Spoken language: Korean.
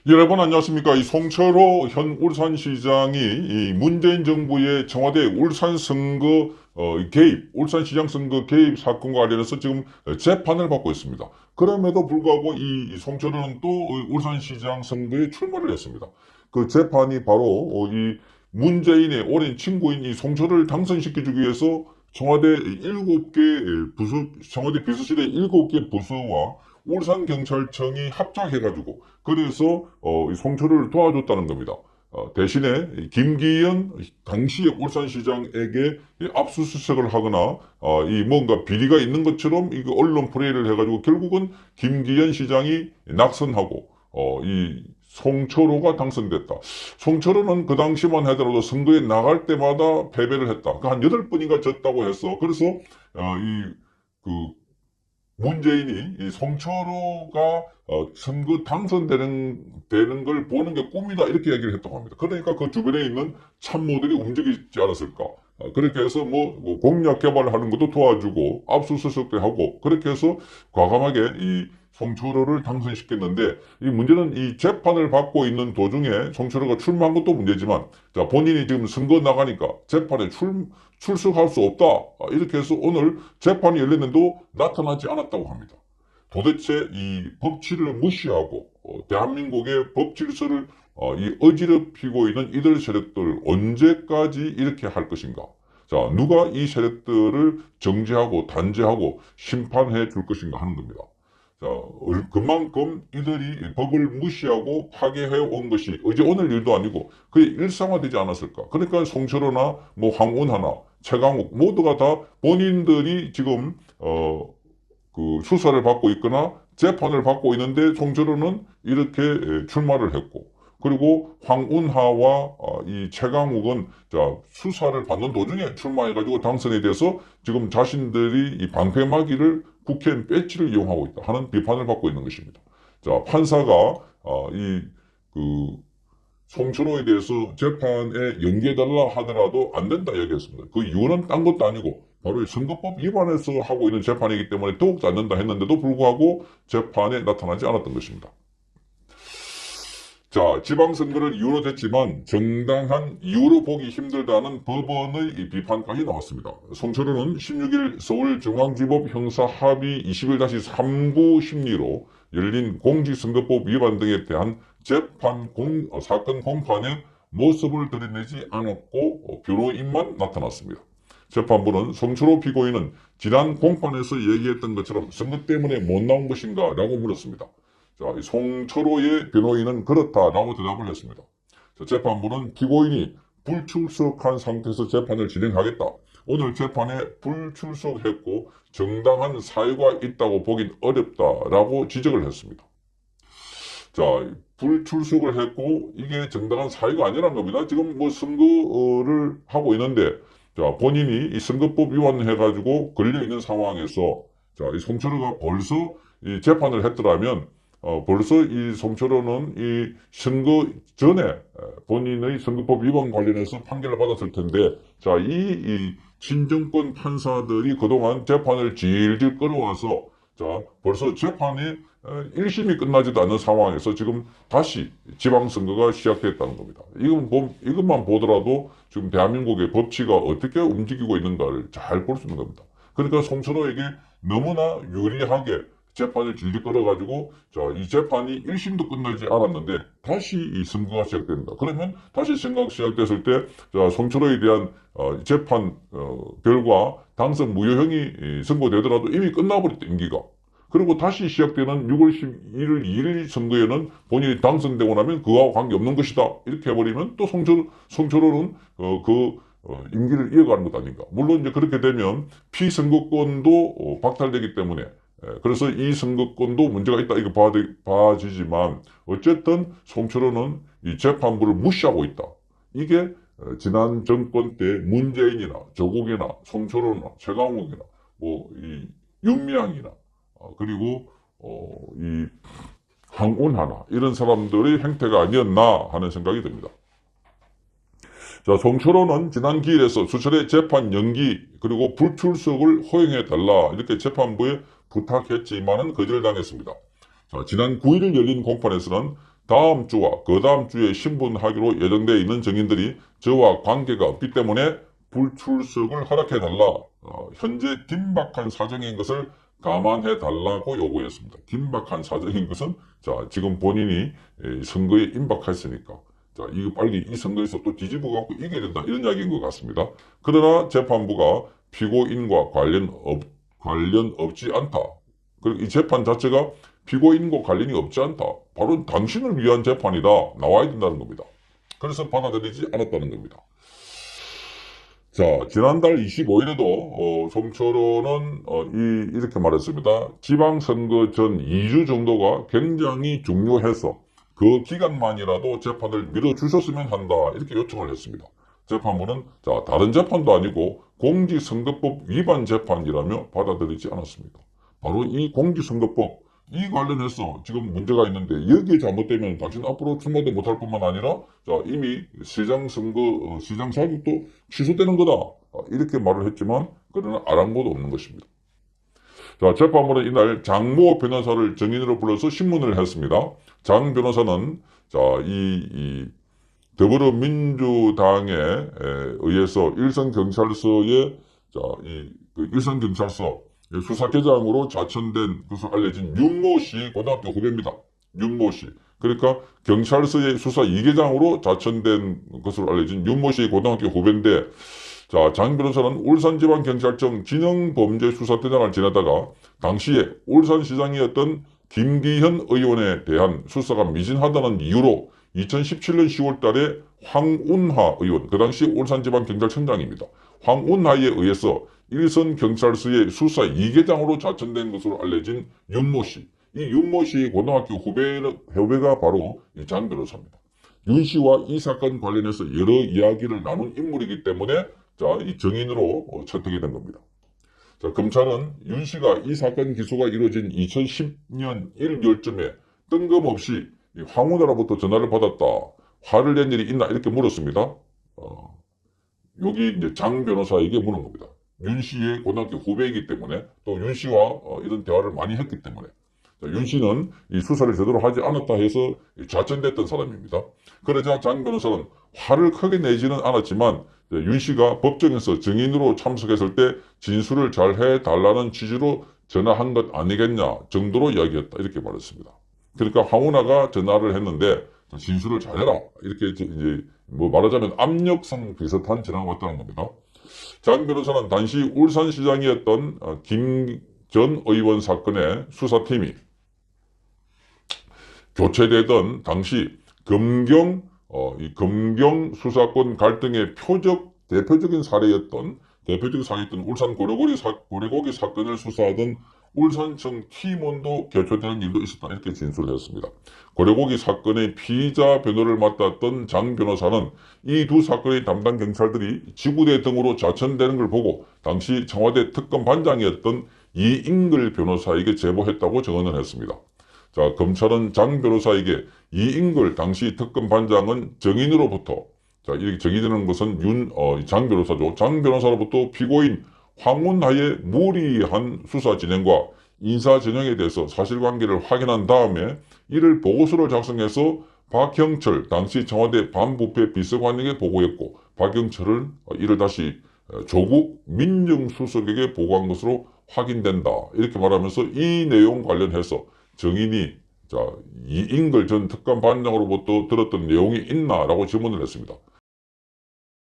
여러분 안녕하십니까. 이 송철호 현 울산시장이 이 문재인 정부의 청와대 울산 선거 개입, 울산시장 선거 개입 사건과 관련해서 지금 재판을 받고 있습니다. 그럼에도 불구하고 이 송철호는 또 울산시장 선거에 출마를 했습니다. 그 재판이 바로 이 문재인의 오랜 친구인 이 송철호를 당선시켜주기 위해서 청와대 7개 부서, 청와대 비서실의 7개 부서와 울산경찰청이 합작해가지고 그래서 송철호를 도와줬다는 겁니다. 대신에 김기현 당시의 울산시장에게 압수수색을 하거나 이 뭔가 비리가 있는 것처럼 이 언론 플레이를 해가지고 결국은 김기현 시장이 낙선하고 이 송철호가 당선됐다. 송철호는 그 당시만 하더라도 선거에 나갈 때마다 패배를 했다. 한 8번인가 졌다고 했어. 그래서 그 문재인이 이 송철호가 선거 당선되는 걸 보는 게 꿈이다 이렇게 얘기를 했다고 합니다. 그러니까 그 주변에 있는 참모들이 움직이지 않았을까. 그렇게 해서 뭐 공약 개발하는 것도 도와주고 압수수색도 하고 그렇게 해서 과감하게 이 송철호를 당선시켰는데 이 문제는 이 재판을 받고 있는 도중에 송철호가 출마한 것도 문제지만 자 본인이 지금 선거 나가니까 재판에 출석할 수 없다 이렇게 해서 오늘 재판이 열렸는데도 나타나지 않았다고 합니다. 도대체 이 법치를 무시하고 대한민국의 법 질서를 이 어지럽히고 있는 이들 세력들을 언제까지 이렇게 할 것인가? 자, 누가 이 세력들을 정지하고 단죄하고 심판해 줄 것인가 하는 겁니다. 자, 그만큼 이들이 법을 무시하고 파괴해 온 것이 어제 오늘 일도 아니고 그게 일상화되지 않았을까. 그러니까 송철호나 뭐 황운하나 최강욱 모두가 다 본인들이 지금 그 수사를 받고 있거나 재판을 받고 있는데 송철호는 이렇게 출마를 했고 그리고 황운하와 이 최강욱은 자 수사를 받는 도중에 출마해가지고 당선이 돼서 지금 자신들이 이 방패막이를 국회의원 배지를 이용하고 있다 하는 비판을 받고 있는 것입니다. 자 판사가 이그 송철호에 대해서 재판에 연기해달라 하더라도 안 된다 얘기했습니다. 그 이유는 딴 것도 아니고 바로 선거법 위반해서 하고 있는 재판이기 때문에 더욱더 안 된다 했는데도 불구하고 재판에 나타나지 않았던 것입니다. 자, 지방선거를 이유로 됐지만 정당한 이유로 보기 힘들다는 법원의 비판까지 나왔습니다. 송철호는 16일 서울중앙지법 형사합의 21-3구 심리로 열린 공직선거법 위반 등에 대한 사건 공판에 모습을 드러내지 않았고 변호인만 나타났습니다. 재판부는 송철호 피고인은 지난 공판에서 얘기했던 것처럼 선거 때문에 못 나온 것인가 라고 물었습니다. 자, 송철호의 변호인은 그렇다라고 대답을 했습니다. 자, 재판부는 피고인이 불출석한 상태에서 재판을 진행하겠다. 오늘 재판에 불출석했고 정당한 사유가 있다고 보긴 어렵다라고 지적을 했습니다. 자, 불출석을 했고 이게 정당한 사유가 아니라는 겁니다. 지금 뭐 선거를 하고 있는데 자, 본인이 이 선거법 위반해가지고 걸려있는 상황에서 자, 이 송철호가 벌써 이 재판을 했더라면 벌써 이 송철호는 이 선거 전에 본인의 선거법 위반 관련해서 판결을 받았을 텐데, 자, 이 친정권 판사들이 그동안 재판을 질질 끌어와서, 자, 벌써 재판이 1심이 끝나지도 않는 상황에서 지금 다시 지방선거가 시작됐다는 겁니다. 이것만 보더라도 지금 대한민국의 법치가 어떻게 움직이고 있는가를 잘 볼 수 있는 겁니다. 그러니까 송철호에게 너무나 유리하게 재판을 질질 끌어가지고 이 재판이 1심도 끝나지 않았는데 다시 이 선거가 시작된다. 그러면 다시 선거가 시작됐을 때 송철호에 대한 재판 결과 당선 무효형이 선고되더라도 이미 끝나버렸다 임기가. 그리고 다시 시작되는 6월 11일 2일 선거에는 본인이 당선되고 나면 그와 관계없는 것이다. 이렇게 해버리면 또 송철호는 임기를 이어가는 것 아닌가. 물론 이제 그렇게 되면 피선거권도 박탈되기 때문에 그래서 이 선거권도 문제가 있다 이거 봐지지만 어쨌든 송철호는 이 재판부를 무시하고 있다. 이게 지난 정권 때 문재인이나 조국이나 송철호나 최강욱이나 뭐 이 윤미향이나 그리고 이 황운하나 이런 사람들의 행태가 아니었나 하는 생각이 듭니다. 자, 송철호는 지난 기일에서 수차례 재판 연기 그리고 불출석을 허용해달라 이렇게 재판부에 부탁했지만은 거절당했습니다. 자, 지난 9일 열린 공판에서는 다음 주와 그 다음 주에 신분하기로 예정되어 있는 증인들이 저와 관계가 없기 때문에 불출석을 허락해달라. 현재 긴박한 사정인 것을 감안해달라고 요구했습니다. 긴박한 사정인 것은 자 지금 본인이 선거에 임박했으니까 자 이거 빨리 이 선거에서 또 뒤집어 갖고 이겨야 된다 이런 이야기인 것 같습니다. 그러나 재판부가 피고인과 관련 없지 않다. 그리고 이 재판 자체가 피고인과 관련이 없지 않다. 바로 당신을 위한 재판이다. 나와야 된다는 겁니다. 그래서 받아들이지 않았다는 겁니다. 자, 지난달 25일에도 송철호는 이렇게 말했습니다. 지방선거 전 2주 정도가 굉장히 중요해서 그 기간만이라도 재판을 밀어주셨으면 한다. 이렇게 요청을 했습니다. 재판부는 자 다른 재판도 아니고 공직선거법 위반 재판이라며 받아들이지 않았습니다. 바로 이 공직선거법 이 관련해서 지금 문제가 있는데 여기에 잘못되면 당신 앞으로 출마도 못할 뿐만 아니라 자 이미 시장선거 시장 자격도 취소되는 거다 이렇게 말을 했지만 그러나 아랑곳 없는 것입니다. 자 재판부는 이날 장모 변호사를 증인으로 불러서 신문을 했습니다. 장 변호사는 자이 더불어민주당에 의해서 일선경찰서의 일선경찰서 수사계장으로 자천된 것으로 알려진 윤모 씨 고등학교 후배입니다. 윤모 씨. 그러니까 경찰서의 수사 2계장으로 자천된 것으로 알려진 윤모 씨 고등학교 후배인데 자, 장 변호사는 울산지방경찰청 진흥범죄수사대장을 지내다가 당시에 울산시장이었던 김기현 의원에 대한 수사가 미진하다는 이유로 2017년 10월 달에 황운하 의원, 그 당시 울산지방경찰청장입니다. 황운하에 의해서 일선경찰서의 수사 2계장으로 자천된 것으로 알려진 윤모 씨. 이 윤모 씨의 고등학교 후배가 바로 장 변호사입니다. 윤 씨와 이 사건 관련해서 여러 이야기를 나눈 인물이기 때문에 자, 이 증인으로 채택이 된 겁니다. 자, 검찰은 윤 씨가 이 사건 기소가 이루어진 2010년 1월쯤에 뜬금없이 황운하로부터 전화를 받았다. 화를 낸 일이 있나? 이렇게 물었습니다. 여기 이제 장 변호사에게 물은 겁니다. 윤 씨의 고등학교 후배이기 때문에 또 윤 씨와 이런 대화를 많이 했기 때문에 윤 씨는 이 수사를 제대로 하지 않았다 해서 좌천됐던 사람입니다. 그러자 장 변호사는 화를 크게 내지는 않았지만 윤 씨가 법정에서 증인으로 참석했을 때 진술을 잘 해달라는 취지로 전화한 것 아니겠냐 정도로 이야기했다. 이렇게 말했습니다. 그러니까 황운하가 전화를 했는데 진술을 잘해라. 이렇게 이제 뭐 말하자면 압력성 비슷한 전화가 왔다는 겁니다. 장 변호사는 당시 울산시장이었던 김 전 의원 사건의 수사팀이 교체되던 당시 검경 수사권 갈등의 대표적인 사례였던 울산 고래고기 사건을 수사하던 울산청 팀원도 교체되는 일도 있었다. 이렇게 진술을 했습니다. 고래고기 사건의 피의자 변호를 맡았던 장 변호사는 이 두 사건의 담당 경찰들이 지구대 등으로 자천되는 걸 보고 당시 청와대 특검 반장이었던 이인글 변호사에게 제보했다고 증언을 했습니다. 자, 검찰은 장 변호사에게 이인글 당시 특검 반장은 증인으로부터 자, 이렇게 정의되는 것은 장 변호사죠. 장 변호사로부터 피고인 황운하의 무리한 수사 진행과 인사 진영에 대해서 사실관계를 확인한 다음에 이를 보고서를 작성해서 박형철 당시 청와대 반부패 비서관에게 보고했고 박형철은 이를 다시 조국 민정수석에게 보고한 것으로 확인된다. 이렇게 말하면서 이 내용 관련해서 증인이 자, 이인글 전 특감반장으로부터 들었던 내용이 있나라고 질문을 했습니다.